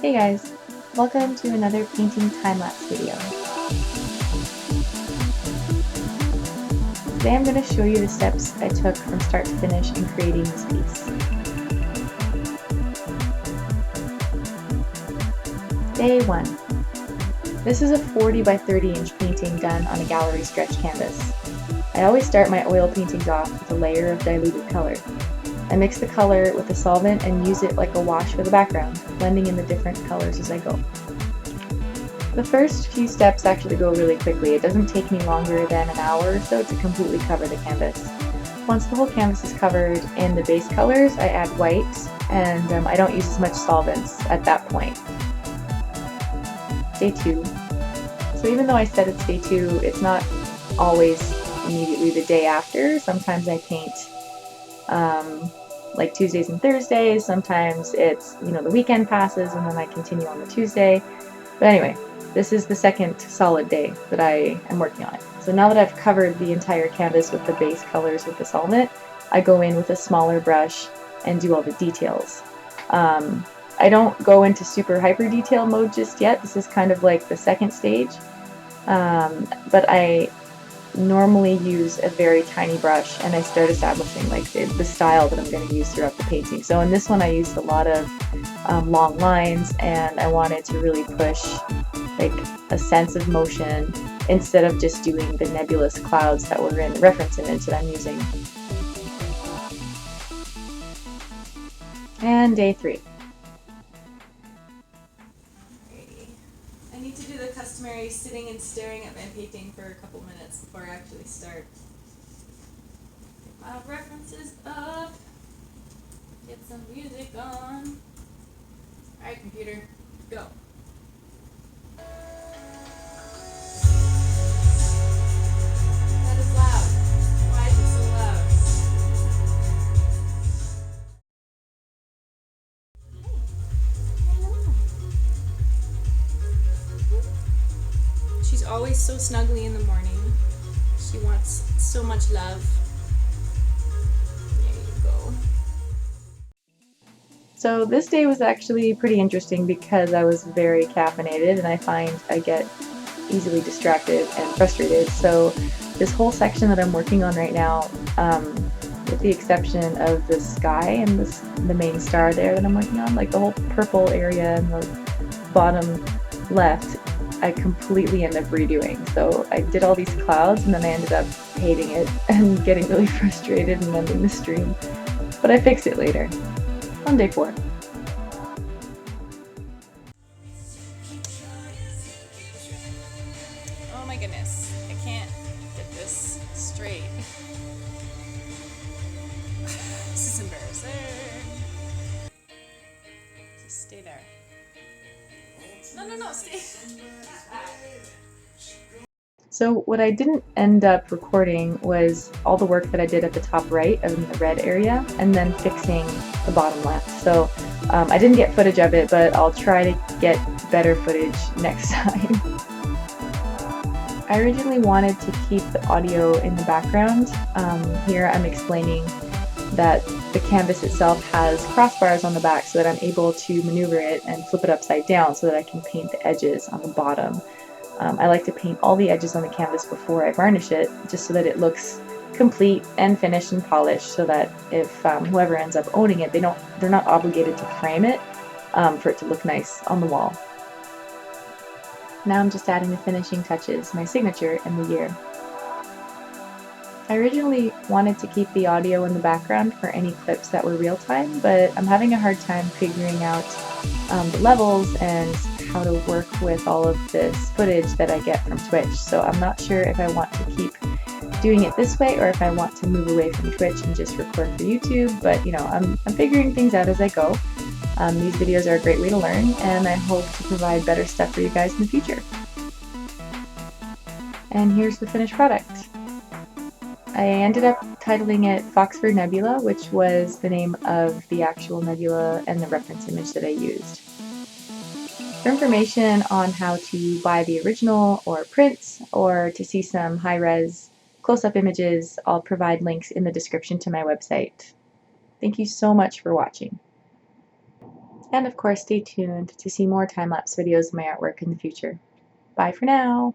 Hey guys, welcome to another painting time-lapse video. Today I'm going to show you the steps I took from start to finish in creating this piece. Day 1. This is a 40 by 30 inch painting done on a gallery stretch canvas. I always start my oil paintings off with a layer of diluted color. I mix the color with the solvent and use it like a wash for the background, blending in the different colors as I go. The first few steps actually go really quickly. It doesn't take me longer than an hour or so to completely cover the canvas. Once the whole canvas is covered in the base colors, I add white, and I don't use as much solvents at that point. Day 2. So even though I said it's day 2, it's not always immediately the day after. Sometimes I paint like Tuesdays and Thursdays. Sometimes it's, the weekend passes and then I continue on the Tuesday. But anyway, this is the second solid day that I am working on it. So now that I've covered the entire canvas with the base colors with the solvent, I go in with a smaller brush and do all the details. I don't go into super hyper detail mode just yet. This is kind of like the second stage. But I normally use a very tiny brush and I start establishing like the style that I'm going to use throughout the painting. So in this one I used a lot of long lines, and I wanted to really push like a sense of motion instead of just doing the nebulous clouds that were in the reference image that I'm using. And day 3. I need to do the customary sitting and staring at my painting for a couple minutes before I actually start. Get my references up. Get some music on. Alright, computer, go. That is loud. Why is it so loud? She's always so snuggly in the morning. She wants so much love. There you go. So this day was actually pretty interesting because I was very caffeinated and I find I get easily distracted and frustrated. So this whole section that I'm working on right now, with the exception of the sky and the main star there that I'm working on, like the whole purple area and the bottom left, I completely end up redoing. So I did all these clouds and then I ended up hating it and getting really frustrated and ending the stream. But I fixed it later. On day 4. Oh my goodness, I can't get this straight. This is embarrassing. Just stay there. No, stay. So what I didn't end up recording was all the work that I did at the top right in the red area and then fixing the bottom left. So I didn't get footage of it, but I'll try to get better footage next time. I originally wanted to keep the audio in the background. Here I'm explaining that the canvas itself has crossbars on the back so that I'm able to maneuver it and flip it upside down so that I can paint the edges on the bottom. I like to paint all the edges on the canvas before I varnish it, just so that it looks complete and finished and polished, so that if whoever ends up owning it, they're not obligated to frame it for it to look nice on the wall. Now I'm just adding the finishing touches, my signature and the year. I originally wanted to keep the audio in the background for any clips that were real time, but I'm having a hard time figuring out the levels and how to work with all of this footage that I get from Twitch. So I'm not sure if I want to keep doing it this way or if I want to move away from Twitch and just record for YouTube, but I'm figuring things out as I go. These videos are a great way to learn, and I hope to provide better stuff for you guys in the future. And here's the finished product. I ended up titling it Foxford Nebula, which was the name of the actual nebula and the reference image that I used. For information on how to buy the original or prints, or to see some high-res close-up images, I'll provide links in the description to my website. Thank you so much for watching. And of course, stay tuned to see more time-lapse videos of my artwork in the future. Bye for now!